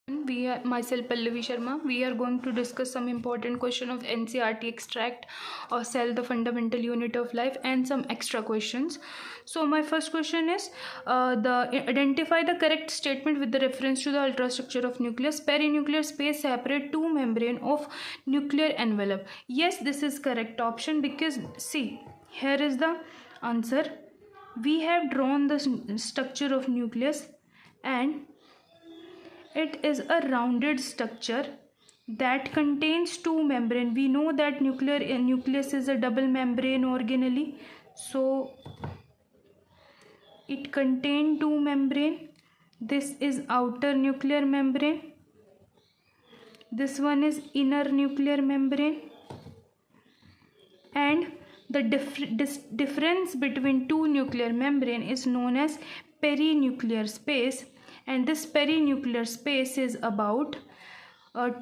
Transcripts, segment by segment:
We are myself Pallavi Sharma. We are going to discuss some important question of NCERT extract or cell, the fundamental unit of life, and some extra questions. So my first question is the identify the correct statement with the reference to the ultrastructure of nucleus. Perinuclear space separate two membrane of nuclear envelope. Yes, this is correct option because see, here is the answer. We have drawn the structure of nucleus and it is a rounded structure that contains two membrane. We know that nucleus is a double membrane organelle, so it contains two membrane. This is outer nuclear membrane, this one is inner nuclear membrane, and the difference between two nuclear membrane is known as perinuclear space, and this perinuclear space is about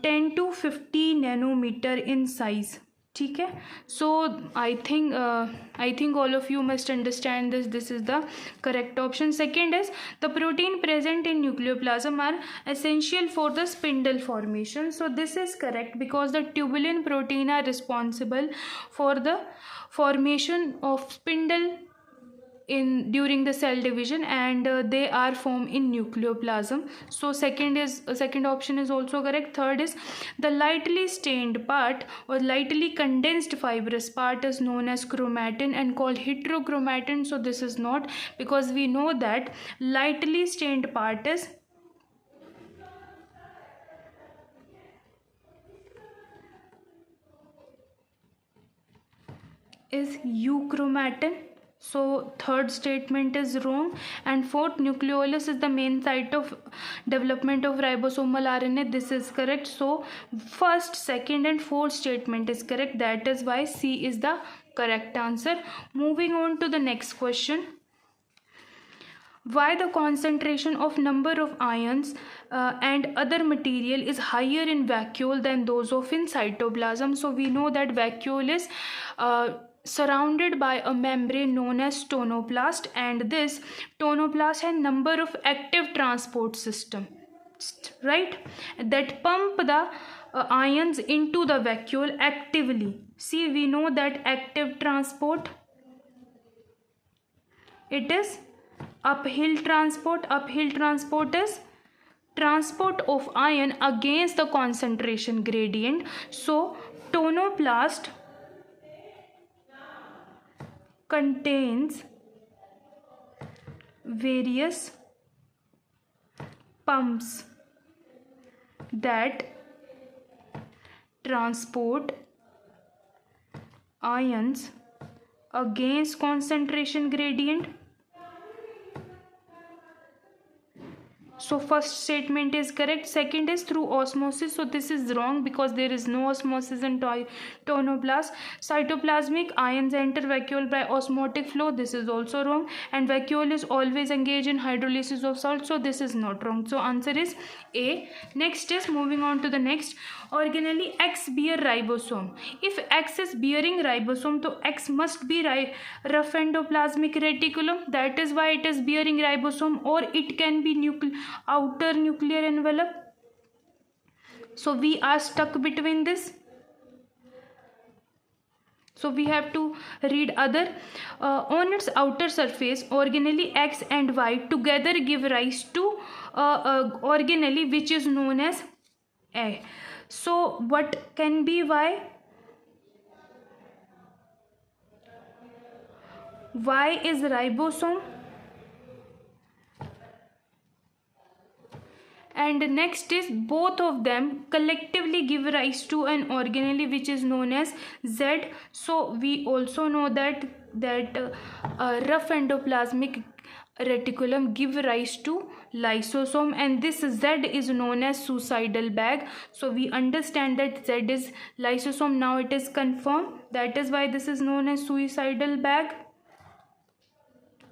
10 to 50 nanometer in size. ठीक है, so I think all of you must understand this is the correct option. Second is the protein present in nucleoplasm are essential for the spindle formation. So this is correct because the tubulin protein are responsible for the formation of spindle in during the cell division, and they are formed in nucleoplasm. So second option is also correct. Third is the lightly stained part or lightly condensed fibrous part is known as chromatin and called heterochromatin. So this is not, because we know that lightly stained part is euchromatin. So third statement is wrong. And fourth, nucleolus is the main site of development of ribosomal RNA. This is correct. So first, second and fourth statement is correct. That is why C is the correct answer. Moving on to the next question. Why the concentration of number of ions and other material is higher in vacuole than those of in cytoplasm? So we know that vacuole is surrounded by a membrane known as tonoplast, and this tonoplast has number of active transport system, right, that pump the ions into the vacuole actively. See, we know that active transport, it is uphill transport. Uphill transport is transport of ion against the concentration gradient. So tonoplast contains various pumps that transport ions against concentration gradient. So first statement is correct. Second is through osmosis. So this is wrong because there is no osmosis in tonoplast. Cytoplasmic ions enter vacuole by osmotic flow. This is also wrong. And vacuole is always engaged in hydrolysis of salt. So this is not wrong. So answer is A. Next is moving on to the next. Organelle X bear ribosome. If X is bearing ribosome, so X must be rough endoplasmic reticulum. That is why it is bearing ribosome, or it can be outer nuclear envelope. So we are stuck between this. So we have to read other. On its outer surface, organelle X and Y together give rise to organelle which is known as A. So what can be Y? Y is ribosome. And next is both of them collectively give rise to an organelle which is known as Z. So we also know that rough endoplasmic reticulum give rise to lysosome, and this Z is known as suicidal bag. So we understand that Z is lysosome. Now it is confirmed. That is why this is known as suicidal bag,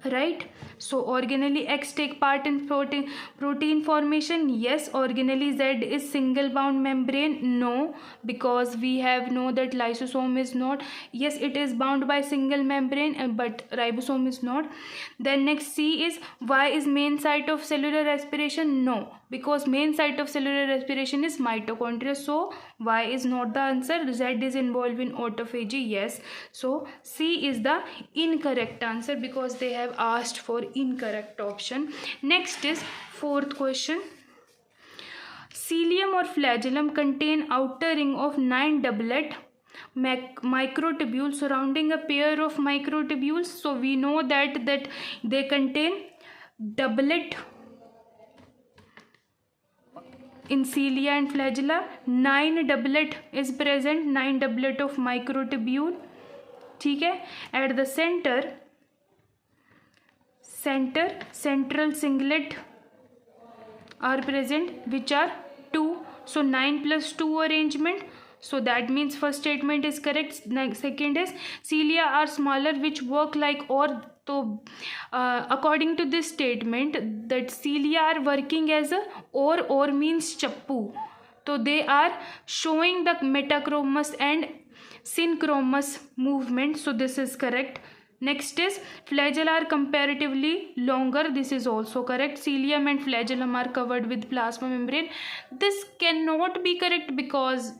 right? So organelle X take part in protein formation. Yes. Organelle Z is single bound membrane. No, because we have know that lysosome is not. Yes, it is bound by single membrane, but ribosome is not. Then next C is Y is main site of cellular respiration. No, because main site of cellular respiration is mitochondria. So Y is not the answer. Z is involved in autophagy. Yes. So C is the incorrect answer because they have asked for incorrect option. Next is fourth question. Cilium or flagellum contain outer ring of 9 doublet microtubules surrounding a pair of microtubules. So we know that they contain doublet in cilia and flagella. 9 doublet is present, 9 doublet of microtubule. ठीक है. At the central singlet are present, which are 2. So 9 plus 2 arrangement. So that means first statement is correct. Second is cilia are smaller which work like ore. So according to this statement, that cilia are working as a ore. Ore means chappu. So they are showing the metachromous and synchronous movement. So this is correct. Next is flagella are comparatively longer. This is also correct. Cilium and flagellum are covered with plasma membrane. This cannot be correct because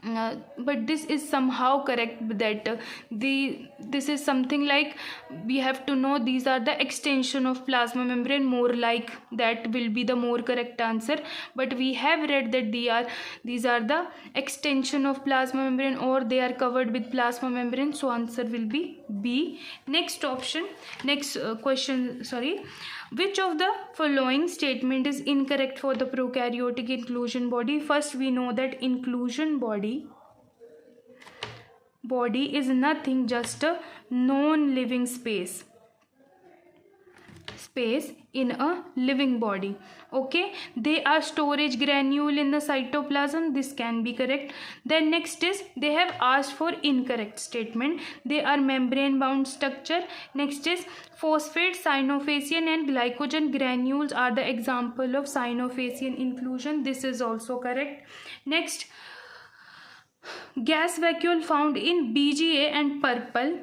but this is somehow correct, that this is something like we have to know these are the extension of plasma membrane, more like that will be the more correct answer. But we have read that these are the extension of plasma membrane or they are covered with plasma membrane. So answer will be B. Next question, sorry. Which of the following statement is incorrect for the prokaryotic inclusion body? First, we know that inclusion body is nothing, just a non-living space in a living body. Okay, they are storage granule in the cytoplasm. This can be correct. Then next is they have asked for incorrect statement. They are membrane bound structure. Next is phosphate, synophasian and glycogen granules are the example of synophasian inclusion. This is also correct. Next, gas vacuole found in BGA and purple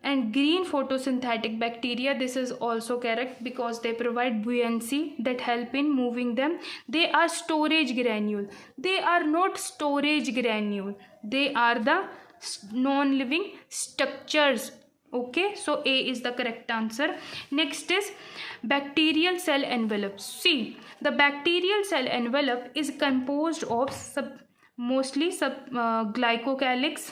and green photosynthetic bacteria. This is also correct because they provide buoyancy that help in moving them. They are storage granule. They are not storage granule. They are the non-living structures. Okay, so A is the correct answer. Next is bacterial cell envelope. See, the bacterial cell envelope is composed of mostly glycocalyx,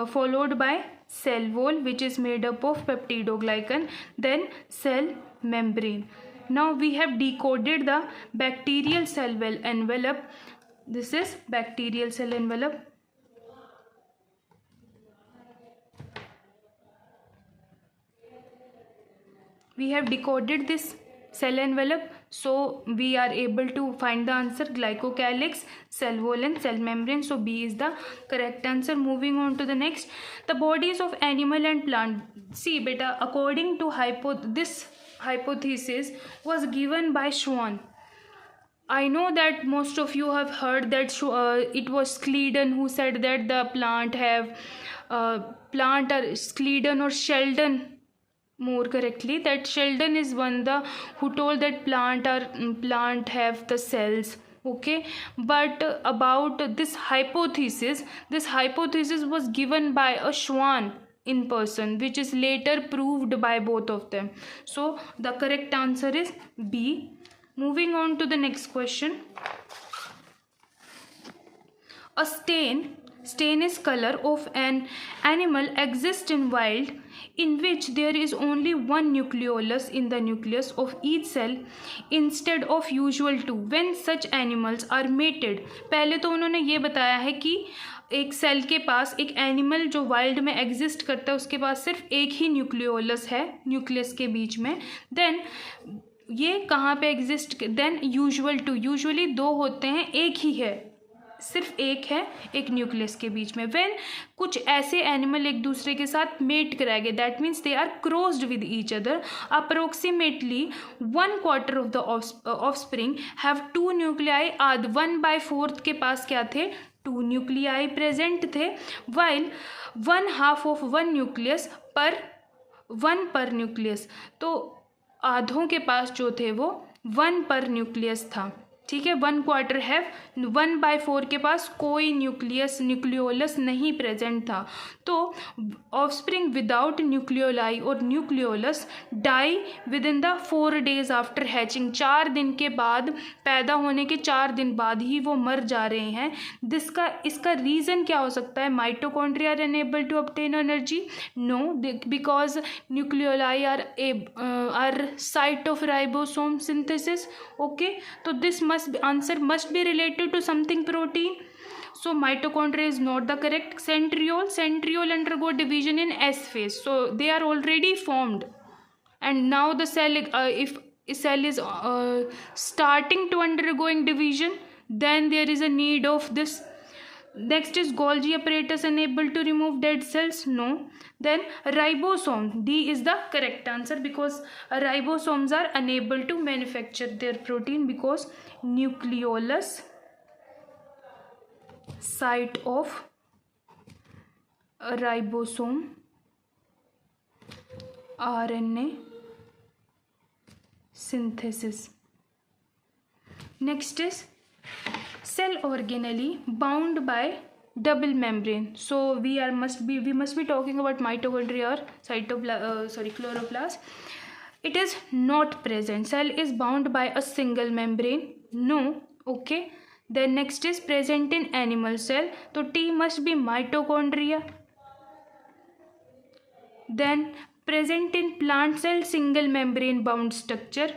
followed by cell wall, which is made up of peptidoglycan, then cell membrane. Now we have decoded the bacterial cell envelope. This is bacterial cell envelope. We have decoded this cell envelope, so we are able to find the answer: glycocalyx, cell wall and cell membrane. So B is the correct answer. Moving on to the next, the bodies of animal and plant. See beta, according to this hypothesis was given by Schwann. I know that most of you have heard that it was Schleiden who said that the plant are Schleiden or Sheldon, more correctly, that Sheldon is one who told that plant have the cells. Okay, but about this hypothesis was given by a Schwann in person, which is later proved by both of them. So the correct answer is B. Moving on to the next question. A stain is color of an animal exists in wild in which there is only one nucleolus in the nucleus of each cell instead of usual two when such animals are mated. पहले तो उन्होंने ये बताया है कि एक cell के पास, एक एनिमल जो वाइल्ड में एग्जिस्ट करता है उसके पास सिर्फ एक ही न्यूक्लियोलस है न्यूक्लियस के बीच में. देन ये कहाँ पे एग्जिस्ट, देन यूजुअली दो होते हैं, एक ही है, सिर्फ एक है एक न्यूक्लियस के बीच में. व्हेन कुछ ऐसे एनिमल एक दूसरे के साथ मेट कराएंगे, that means they are crossed with each other. Approximately 1/4 of the offspring have 2 nuclei. आद 1/4 के पास क्या थे, 2 न्यूक्लियाई प्रेजेंट थे. वाइल 1/2 ऑफ 1 न्यूक्लियस पर न्यूक्लियस. तो आधों के पास जो थे वो 1 पर न्यूक्लियस था, ठीक है। 1/4 हैव, 1/4 के पास कोई न्यूक्लियोलस नहीं प्रेजेंट था। तो ऑफस्प्रिंग विदाउट न्यूक्लियोलाई और nucleolus die within the 4 days after hatching, 4 दिन के बाद, पैदा होने के 4 दिन बाद ही वो मर जा रहे हैं। इसका रीज़न क्या हो सकता है? Mitochondria are unable to obtain energy? No, because nucleoli are site of ribosome synthesis. Okay, तो this answer must be related to something protein. So mitochondria is not the correct. Centriole undergo division in S phase, so they are already formed, and now the cell, if cell is starting to undergoing division, then there is a need of this. Next is Golgi apparatus unable to remove dead cells? No. Then ribosome, D is the correct answer, because ribosomes are unable to manufacture their protein because nucleolus site of ribosome RNA synthesis. Next is cell organelle bound by double membrane. So we must be talking about mitochondria or chloroplast. It is not present. Cell is bound by a single membrane? No. Okay, then next is present in animal cell, so T must be mitochondria. Then present in plant cell, single membrane bound structure.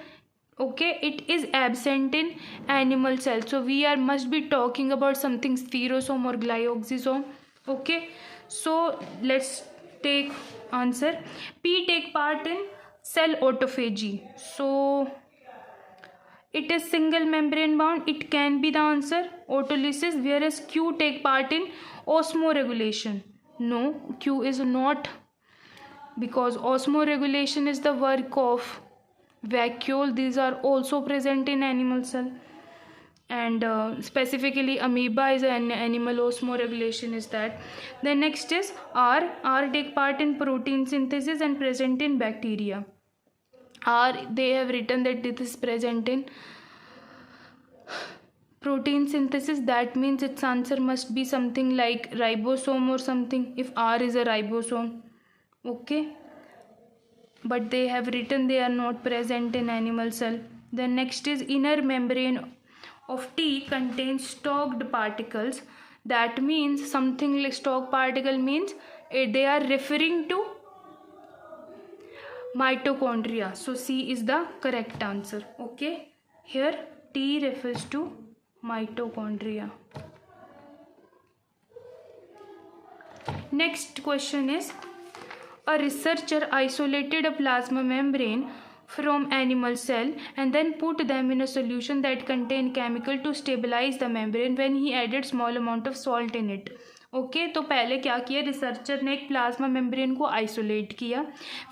Okay, it is absent in animal cell, so we must be talking about something spherosome or glyoxysome. Okay, so let's take answer. P take part in cell autophagy, so it is single membrane bound, it can be the answer, autolysis. Whereas Q take part in osmoregulation. No, Q is not, because osmoregulation is the work of vacuole. These are also present in animal cell, and specifically amoeba is an animal osmoregulation is that. Then next is R take part in protein synthesis and present in bacteria. R, they have written that it is present in protein synthesis, that means its answer must be something like ribosome or something, if R is a ribosome. Okay, but they have written they are not present in animal cell. Then next is inner membrane of T contains stalked particles. That means something like stalk particle means they are referring to mitochondria, so C is the correct answer. Okay, here T refers to mitochondria. Next question is, a researcher isolated a plasma membrane from animal cell and then put them in a solution that contained chemical to stabilize the membrane when he added small amount of salt in it. Okay, तो पहले क्या किया, researcher ने एक plasma membrane को isolate किया,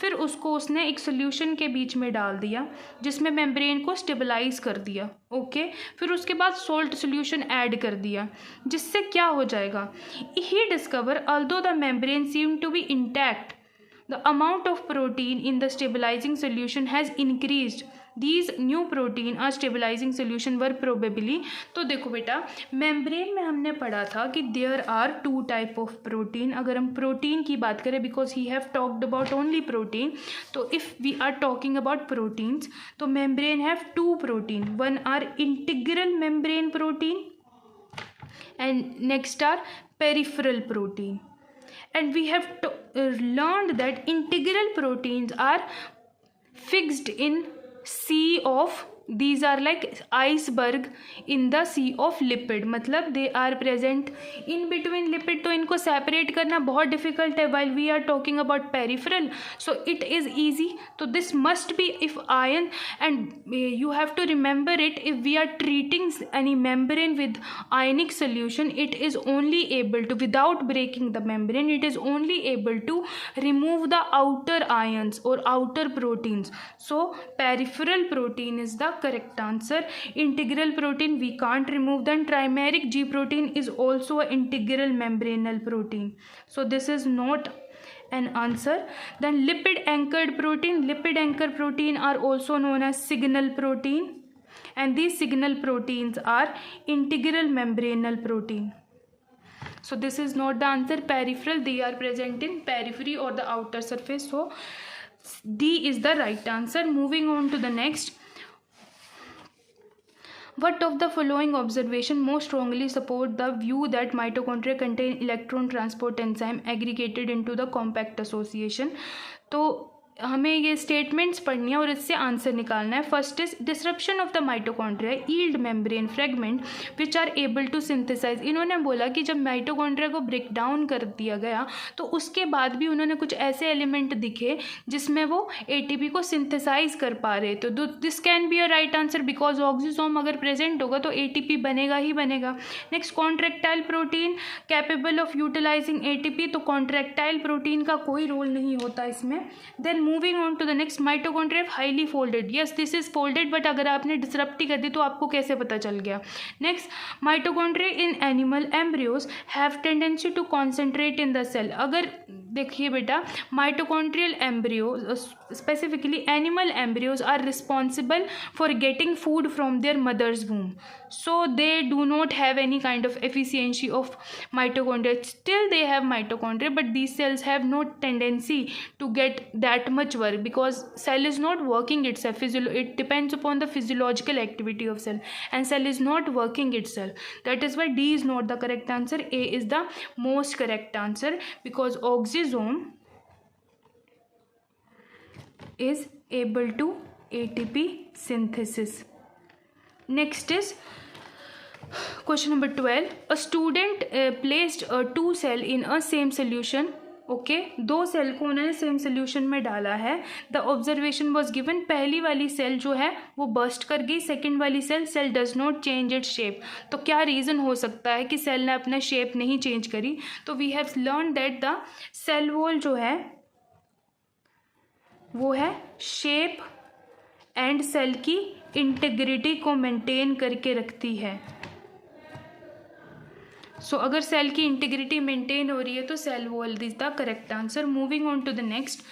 फिर उसने एक सोल्यूशन के बीच में डाल दिया जिसमें मेम्ब्रेन को स्टेबलाइज कर दिया। ओके, फिर उसके बाद सोल्ट सोल्यूशन ऐड कर दिया, जिससे क्या हो जाएगा, he discover although the membrane seem to be intact, the amount of protein in the stabilizing solution has increased. These new protein are stabilizing solution were probably. तो देखो बेटा, मेम्ब्रेन में हमने पढ़ा था कि there are 2 type of protein. अगर हम प्रोटीन की बात करें, because he have talked about only protein, तो if we are talking about proteins, तो membrane have 2 protein. One are integral membrane protein and next are peripheral protein. And we have learned that integral proteins are fixed in sea of, these are like iceberg in the sea of lipid, मतलब they are present in between lipid, तो इनको separate करना बहुत difficult है while we are talking about peripheral, so it is easy. तो this must be if ion, and you have to remember it, if we are treating any membrane with ionic solution, it is only able to, without breaking the membrane, it is only able to remove the outer ions or outer proteins. So peripheral protein is the correct answer. Integral protein we can't remove them. Trimeric G protein is also an integral membranal protein, so this is not an answer. Then lipid anchored protein are also known as signal protein, and these signal proteins are integral membranal protein. So this is not the answer. Peripheral, they are present in periphery or the outer surface. So D is the right answer. Moving on to the next. What of the following observation most strongly support the view that mitochondria contain electron transport enzyme aggregated into the compact association? तो हमें ये statements पढ़नी है और इससे answer निकालना है. First is disruption of the mitochondria yield membrane fragment which are able to synthesise. इन्होंने बोला कि जब माइटोकॉन्ड्रिया को ब्रेक डाउन कर दिया गया तो उसके बाद भी उन्होंने कुछ ऐसे एलिमेंट दिखे जिसमें वो एटीपी को सिंथेसाइज कर पा रहे. तो this can be a right answer because oxysome अगर प्रेजेंट होगा तो एटीपी बनेगा ही बनेगा. Next, contractile protein capable of utilising ATP. तो कॉन्ट्रैक्टाइल प्रोटीन का कोई रोल नहीं होता इसमें. Then moving on to the next, mitochondria highly folded. Yes, this is folded, but अगर आपने डिसरप्ट ही कर दी तो आपको कैसे पता चल गया. Next, mitochondria in animal embryos have tendency to concentrate in the cell. अगर देखिए बेटा, mitochondrial embryo specifically animal embryos are responsible for getting food from their mothers womb. So they do not have any kind of efficiency of mitochondria. Still they have mitochondria, but these cells have no tendency to get that much work because cell is not working itself. It depends upon the physiological activity of cell, and cell is not working itself. That is why D is not the correct answer. A is the most correct answer because oxysome is able to ATP synthesis. Next is question number 12. A student placed a 2 cell in a same solution. Okay, 2 cell को उन्होंने same solution में डाला है. The observation was given, पहली वाली cell जो है वो बर्स्ट कर गई, सेकेंड वाली cell does not change its shape. तो क्या रीज़न हो सकता है कि सेल ने अपना शेप नहीं चेंज करी. तो we have learn that the cell wall जो है वो है शेप एंड सेल की इंटीग्रिटी को मेंटेन करके रखती है. सो अगर सेल की इंटीग्रिटी मेंटेन हो रही है तो cell wall is the correct answer. Moving on to the next,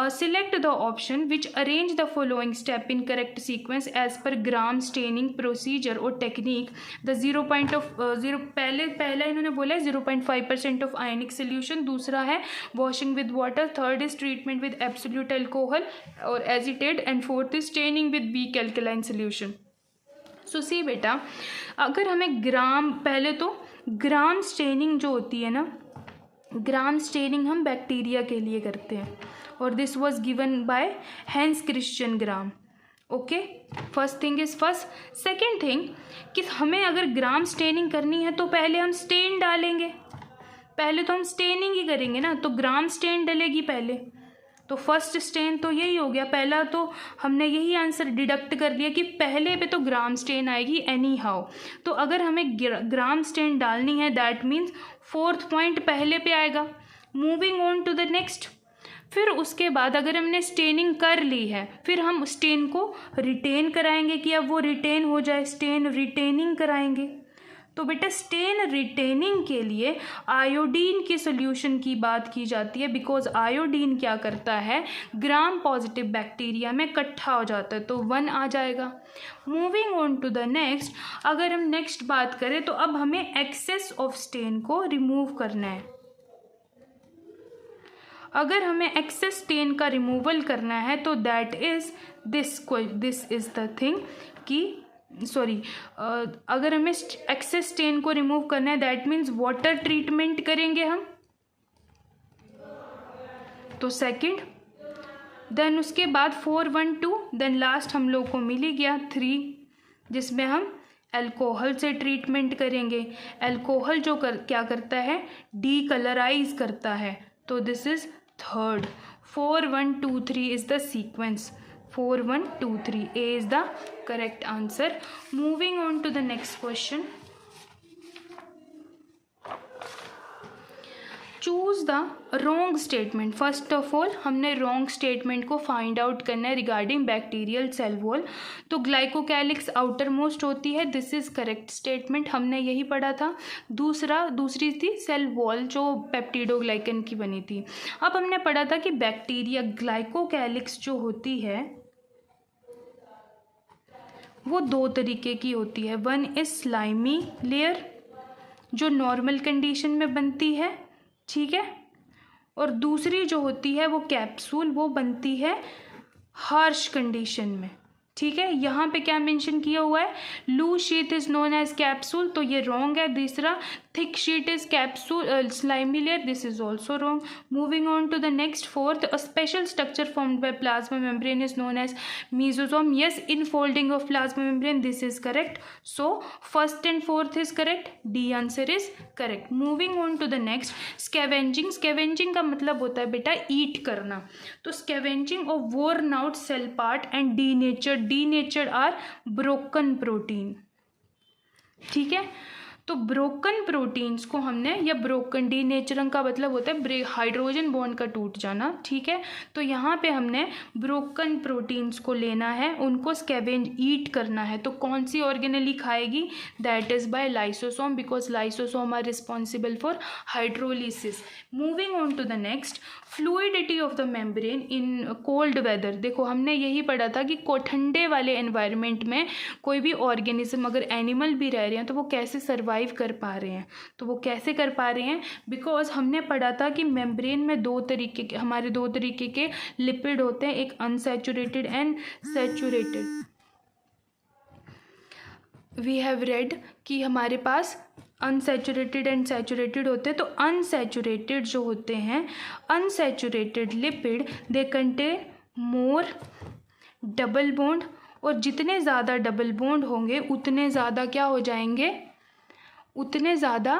select the option which arrange the following step in correct sequence as per Gram staining procedure or technique. The 0.0 पहला इन्होंने बोला है 0.5% of ionic solution, दूसरा है washing with water, third is treatment with absolute alcohol or acetate, and fourth is staining with weak alkaline solution. So see बेटा, अगर हमें ग्राम, पहले तो ग्राम स्टेनिंग जो होती है ना, ग्राम स्टेनिंग हम बैक्टीरिया के लिए करते हैं और this was given by Hans Christian gram. Okay, first thing is first. Second thing कि हमें अगर ग्राम स्टेनिंग करनी है तो पहले हम स्टेन डालेंगे, पहले तो हम स्टेनिंग ही करेंगे ना, तो ग्राम स्टेन डलेगी पहले. तो फर्स्ट स्टेन तो यही हो गया, पहला तो हमने यही आंसर डिडक्ट कर लिया कि पहले पे तो ग्राम स्टेन आएगी एनी हाउ. तो अगर हमें ग्राम स्टेन डालनी है दैट मीन्स फोर्थ पॉइंट पहले पे आएगा. Moving on to the next, फिर उसके बाद अगर हमने स्टेनिंग कर ली है फिर हम स्टेन को रिटेन कराएंगे कि अब वो रिटेन हो जाए, स्टेन रिटेनिंग कराएंगे. तो बेटा स्टेन रिटेनिंग के लिए आयोडीन के सोल्यूशन की बात की जाती है बिकॉज आयोडीन क्या करता है, ग्राम पॉजिटिव बैक्टीरिया में इकट्ठा हो जाता है, तो 1 आ जाएगा. Moving on to the next, अगर हम नेक्स्ट बात करें तो अब हमें एक्सेस ऑफ स्टेन को रिमूव करना है. अगर हमें एक्सेस स्टेन का रिमूवल करना है तो that is this is the thing कि अगर हमें एक्सेस स्टेन को रिमूव करना है दैट मीन्स वाटर ट्रीटमेंट करेंगे हम, तो सेकंड. देन उसके बाद 4 1 2, देन लास्ट हम लोग को मिल ही गया 3 जिसमें हम अल्कोहल से ट्रीटमेंट करेंगे. अल्कोहल जो क्या करता है, डीकलराइज करता है, तो this is third. 4 1 2 3 is the sequence. 4 1 2 3, A is the correct answer. Moving on to the next question. Choose the wrong statement. First of all हमने रॉन्ग स्टेटमेंट को फाइंड आउट करना है रिगार्डिंग बैक्टीरियल सेल वॉल। तो glycocalyx outer most होती है, this is correct statement, हमने यही पढ़ा था। दूसरी थी सेल वॉल जो पेप्टिडोग्लाइकन की बनी थी। अब हमने पढ़ा था कि बैक्टीरिया ग्लाइकोकैलिक्स जो होती है वो दो तरीके की होती है। वन इज स्लाइमी लेयर जो नॉर्मल कंडीशन में बनती है, ठीक है, और दूसरी जो होती है वो कैप्सूल, वो बनती है हार्श कंडीशन में, ठीक है। यहाँ पे क्या मेंशन किया हुआ है, loose sheet is known as capsule, तो ये रॉन्ग है। दूसरा thick sheet is capsule slimy layer, this is also wrong. Moving on to the next, fourth, a special structure formed by plasma membrane is known as mesosome, yes, infolding of plasma membrane, this is correct. So first and fourth is correct, D answer is correct. Moving on to the next, scavenging. Scavenging का मतलब होता है बेटा eat करना। तो scavenging of worn out cell part and denatured or broken protein, ठीक है। तो ब्रोकन प्रोटीन्स को हमने, या ब्रोकन, डीनेचरिंग का मतलब होता है हाइड्रोजन बॉन्ड का टूट जाना, ठीक है। तो यहाँ पे हमने ब्रोकन प्रोटीन्स को लेना है, उनको स्कैवेंज ईट करना है। तो कौन सी ऑर्गेनेली खाएगी, that is by lysosome, because lysosome are responsible for hydrolysis. Moving on to the next, fluidity of the membrane in cold weather. देखो हमने यही पढ़ा था कि ठंडे वाले एनवायरनमेंट में कोई भी ऑर्गेनिज्म, अगर एनिमल भी रह रहे हैं तो वो कैसे सर्वाइव कर पा रहे हैं। तो वो कैसे कर पा रहे हैं, बिकॉज हमने पढ़ा था कि मेम्ब्रेन में दो तरीके के लिपिड होते हैं, एक unsaturated and saturated. We have read कि हमारे पास अनसैचुरेटेड एंड सैचुरेटेड होते हैं। तो अनसैचुरेटेड जो होते हैं, unsaturated lipid, they contain more double bond, और जितने ज़्यादा डबल बॉन्ड होंगे उतने ज़्यादा क्या हो जाएंगे, उतने ज़्यादा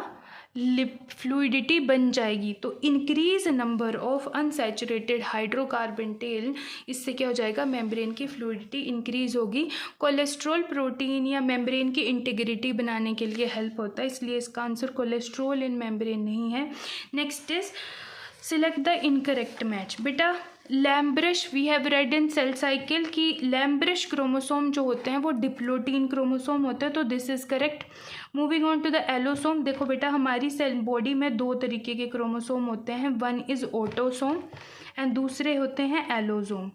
फ्लूइडिटी बन जाएगी। तो increase number of unsaturated hydrocarbon tail, इससे क्या हो जाएगा, मेम्ब्रेन की फ्लूइडिटी इंक्रीज होगी। कोलेस्ट्रॉल प्रोटीन या मेम्ब्रेन की इंटीग्रिटी बनाने के लिए हेल्प होता है, इसलिए इसका आंसर कोलेस्ट्रॉल इन मेम्ब्रेन नहीं है। Next is select the incorrect match. बेटा lampbrush, we have read in cell cycle कि लैम्ब्रश क्रोमोसोम जो होते हैं वो डिप्लोटीन क्रोमोसोम होते हैं, तो this is correct. Moving on to the allosome, देखो बेटा हमारी सेल बॉडी में दो तरीके के क्रोमोसोम होते हैं, वन इज ऑटोसोम एंड दूसरे होते हैं एलोसोम।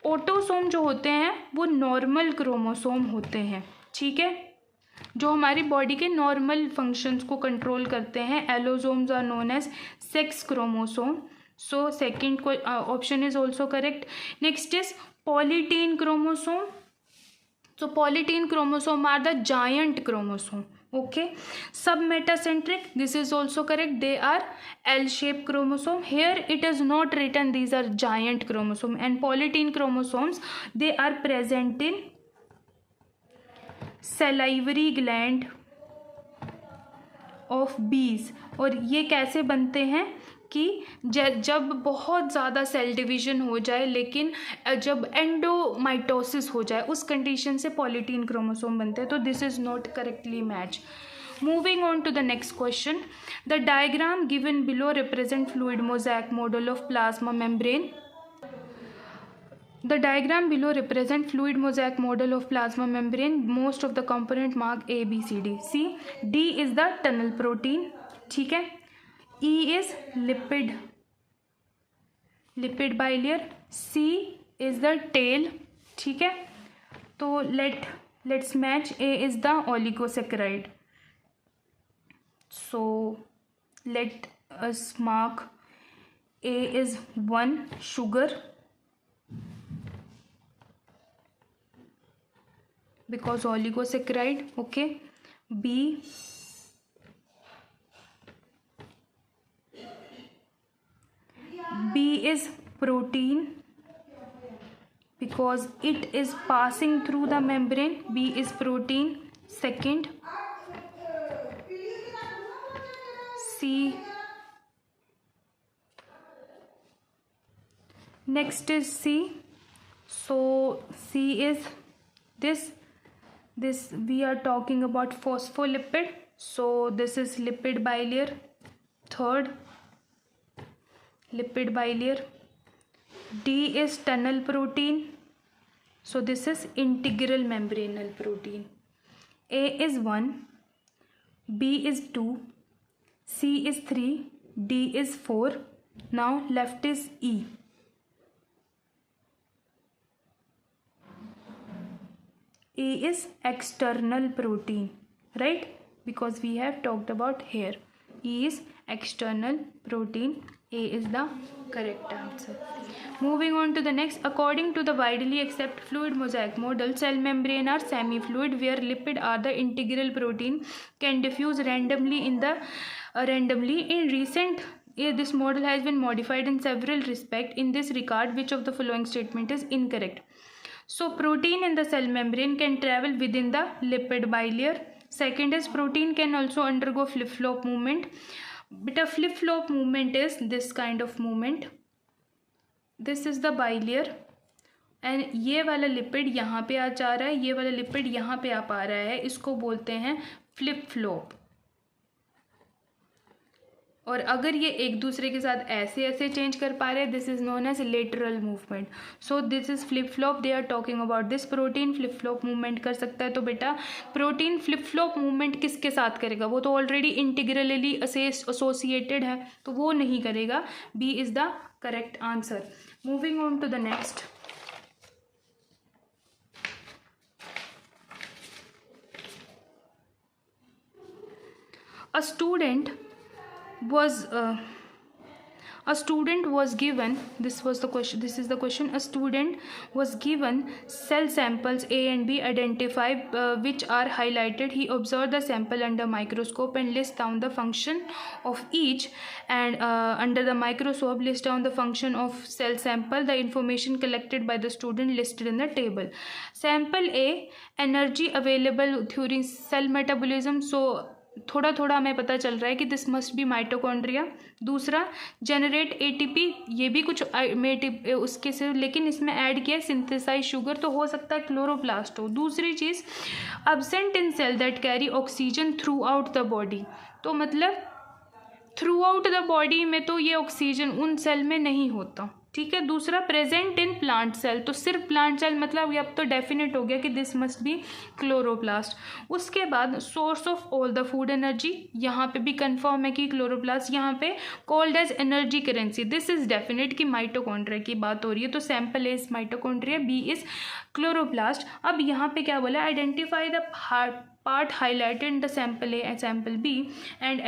ऑटोसोम जो होते हैं वो नॉर्मल क्रोमोसोम होते हैं, ठीक है, जो हमारी बॉडी के नॉर्मल फंक्शंस को कंट्रोल करते हैं। Allosomes are known as sex chromosome, so second option is also correct. Next is polytene chromosome, so polytene chromosome are the giant chromosome, okay. Submetacentric, this is also correct, they are L-shaped chromosome. Here it is not written these are giant chromosome. And polytene chromosomes, they are present in salivary gland of bees। और ये कैसे बनते हैं कि जब बहुत ज़्यादा cell division हो जाए, लेकिन जब एंडोमाइटोसिस हो जाए, उस कंडीशन से पॉलीटीन क्रोमोसोम बनते हैं। तो this is not correctly match. Moving on to the next question, the diagram given below represent fluid mosaic model of plasma membrane. The diagram below represent fluid mosaic model of plasma membrane. Most of the component mark A, B, C, D. C, D is the tunnel protein, ठीक है। E is lipid bilayer. C is the tail, ठीक है। तो let's match. A is the oligosaccharide. So let us mark A is 1 sugar, because oligosaccharide, okay. B is protein, because it is passing through the membrane. B is protein. Second, C, next is C. So C is this we are talking about phospholipid, so this is lipid bilayer. Third, lipid bilayer. D is tunnel protein. So this is integral membranal protein. A is 1, B is 2, C is 3, D is 4. Now left is E. A is external protein, right? Because we have talked about here. E is external protein. A is the correct answer. Moving on to the next. According to the widely accepted fluid mosaic model, cell membrane are semi-fluid where lipid are the integral protein can diffuse randomly in recent years. This model has been modified in several respects. In this regard, which of the following statement is incorrect? So protein in the cell membrane can travel within the lipid bilayer. Second is protein can also undergo flip-flop movement. But a flip-flop movement is this kind of movement. This is the bilayer and ये वाला lipid यहाँ पे आ जा रहा है, ये वाला lipid यहाँ पे आ पा रहा है, इसको बोलते हैं फ्लिप फ्लॉप. और अगर ये एक दूसरे के साथ ऐसे ऐसे चेंज कर पा रहे हैं, this is known as lateral movement. So this is flip flop. They are talking about this. Protein flip flop movement कर सकता है. तो बेटा प्रोटीन फ्लिप फ्लॉप मूवमेंट किसके साथ करेगा? वो तो ऑलरेडी इंटीग्रली एसोसिएटेड है, तो वो नहीं करेगा. B is the correct answer. Moving on to the next. A student was given, this is the question, a student was given cell samples A and B, identify which are highlighted. He observed the sample under microscope and list down the function of each, and under the microscope list down the function of cell sample. The information collected by the student listed in the table. Sample A, energy available during cell metabolism. So थोड़ा थोड़ा हमें पता चल रहा है कि this must be mitochondria. दूसरा generate ATP, ये भी कुछ उसके से, लेकिन इसमें ऐड किया सिंथेसाइज शुगर, तो हो सकता है क्लोरोप्लास्ट हो. दूसरी चीज़ absent in cell that carry oxygen throughout the body. तो मतलब थ्रू आउट द बॉडी में तो ये ऑक्सीजन उन सेल में नहीं होता. ठीक है. दूसरा प्रेजेंट इन प्लांट सेल, तो सिर्फ प्लांट सेल, मतलब ये अब तो डेफिनेट हो गया कि दिस मस्ट बी क्लोरोप्लास्ट. उसके बाद source of all the food energy, यहाँ पे भी कंफर्म है कि क्लोरोप्लास्ट. यहाँ पे called as energy currency, this is definite कि माइटोकॉन्ड्रिया की बात हो रही है. तो sample is mitochondria, B is chloroplast. अब यहाँ पे क्या बोला? Identify the part highlighted in the sample A and sample B and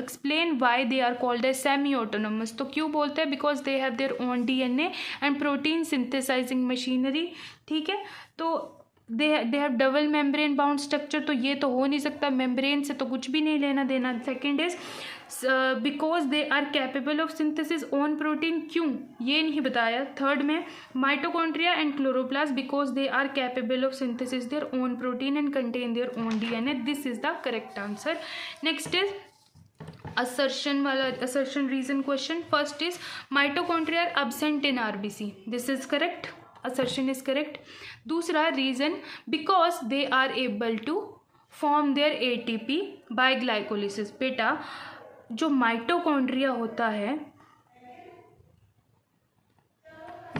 explain why they are called as semi-autonomous. तो क्यों बोलते हैं? Because they have their own DNA and protein synthesizing machinery. ठीक है. तो they have double membrane bound structure. तो ये तो हो नहीं सकता, मेम्ब्रेन से तो कुछ भी नहीं लेना देना. Second is because they are capable of synthesis on protein. क्यों ये नहीं बताया. थर्ड में mitochondria and chloroplast because they are capable of synthesis their own protein and contain their own DNA. This is the correct answer. Next is assertion reason question. First is mitochondria are absent in RBC. This is correct. Assertion is correct. दूसरा reason because they are able to form their ATP by glycolysis. बेटा जो mitochondria होता है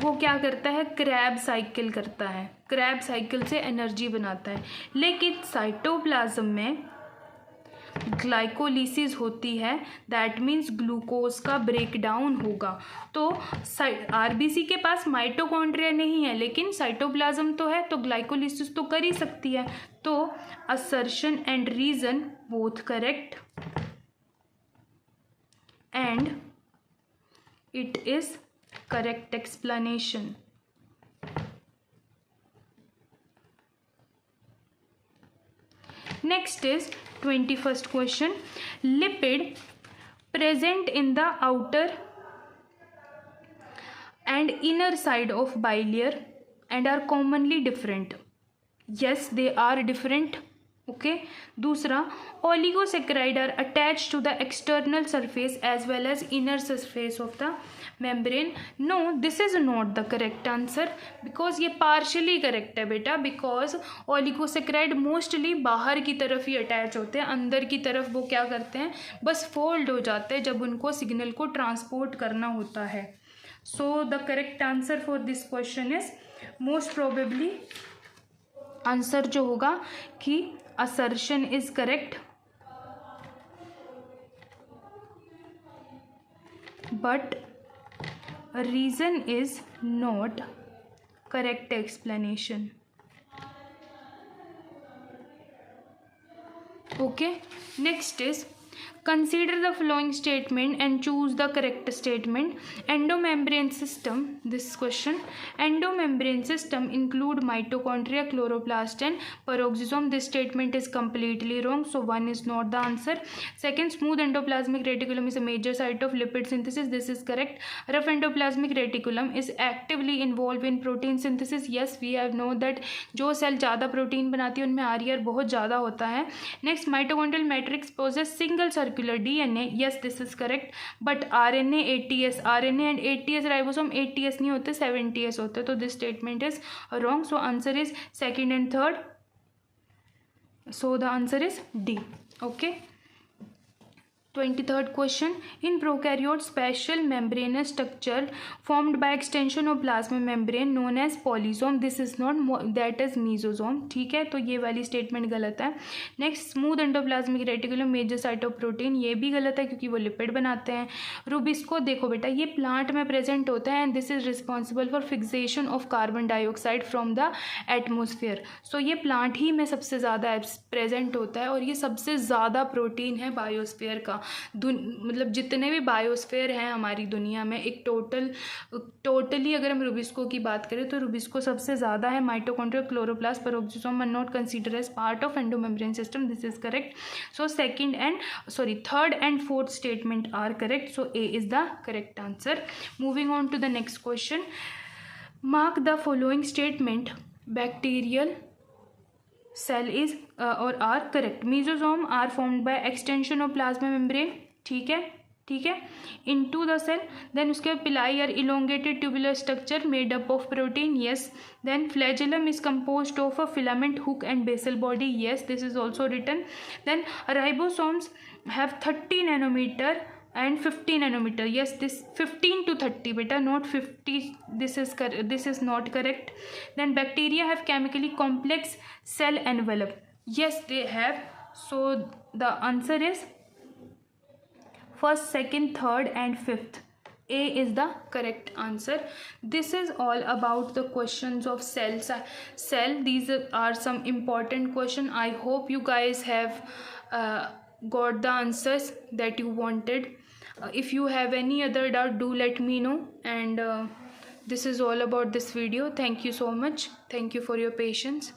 वो क्या करता है? Krebs cycle करता है. क्रैब साइकिल से एनर्जी बनाता है. लेकिन साइटोप्लाज्म में ग्लाइकोलिसिस होती है. दैट मीन्स ग्लूकोज का ब्रेकडाउन होगा. तो आरबीसी के पास माइटोकॉन्ड्रिया नहीं है, लेकिन साइटोप्लाज्म तो है, तो ग्लाइकोलिसिस तो कर ही सकती है. तो assertion and reason both correct and it is correct explanation. Next is 21st question. Lipid present in the outer and inner side of bilayer and are commonly different. Yes, they are different. Okay दूसरा, oligosaccharide are attach to the external surface as well as inner surface of the membrane. No, this is not the correct answer, because ये partially correct है बेटा, because oligosaccharide mostly बाहर की तरफ ही attach होते हैं, अंदर की तरफ वो क्या करते हैं, बस फोल्ड हो जाते हैं जब उनको सिग्नल को ट्रांसपोर्ट करना होता है. So the correct answer for this question is most probably answer जो होगा कि assertion is correct, but reason is not correct explanation. Okay, next is consider the following statement and choose the correct statement. Endomembrane system, this question, endomembrane system include mitochondria, chloroplast and peroxisome. This statement is completely wrong, so 1 is not the answer. Second, smooth endoplasmic reticulum is a major site of lipid synthesis. This is correct. Rough endoplasmic reticulum is actively involved in protein synthesis. Yes, we have know that जो cell ज़्यादा protein बनाती है उनमें RER बहुत ज़्यादा होता है. Next, mitochondrial matrix possess single circular DNA. Yes, this is correct. But RNA, ATS, RNA and ATS ribosome, ATS नहीं होते, 7TS होते, तो this statement is wrong. So answer is second and third. So the answer is D. Okay. 23rd question, in prokaryote special membranous structure formed by extension of plasma membrane known as polysome. This is not, that is mesosome. ठीक है, तो ये वाली statement गलत है. Next, smooth endoplasmic reticulum major site of protein, ये भी गलत है क्योंकि वो लिपिड बनाते हैं. रूबिस्को देखो बेटा, ये प्लांट में प्रेजेंट होता है and this is responsible for fixation of carbon dioxide from the atmosphere. So ये प्लांट ही में सबसे ज़्यादा प्रेजेंट होता है और ये सबसे ज़्यादा प्रोटीन है बायोस्फीयर का. मतलब जितने भी बायोस्फीयर हैं हमारी दुनिया में, एक टोटली अगर हम रूबिस्को की बात करें तो रूबिस्को सबसे ज़्यादा है. Mitochondria, chloroplast, peroxisome are not consider as part of endomembrane system. This is correct. So third and fourth statement are correct. So A is the correct answer. Moving on to the next question. Mark the following statement. Bacterial cell is or are correct. Mesosome are formed by extension of plasma membrane. ठीक है into the cell. then उसके बाद pili are elongated tubular structure made up of protein. yes. then flagellum is composed of a filament, hook and basal body. yes, this is also written. then ribosomes have 30 nanometer and 50 nanometer. yes, this 15 to 30 beta, not 50. this is not correct. then bacteria have chemically complex cell envelope. yes, they have. so the answer is first, second, third and fifth. A is the correct answer. This is all about the questions of cell. These are some important questions. I hope you guys have got the answers that you wanted. If you have any other doubt, do let me know. And this is all about this video. Thank you so much. Thank you for your patience.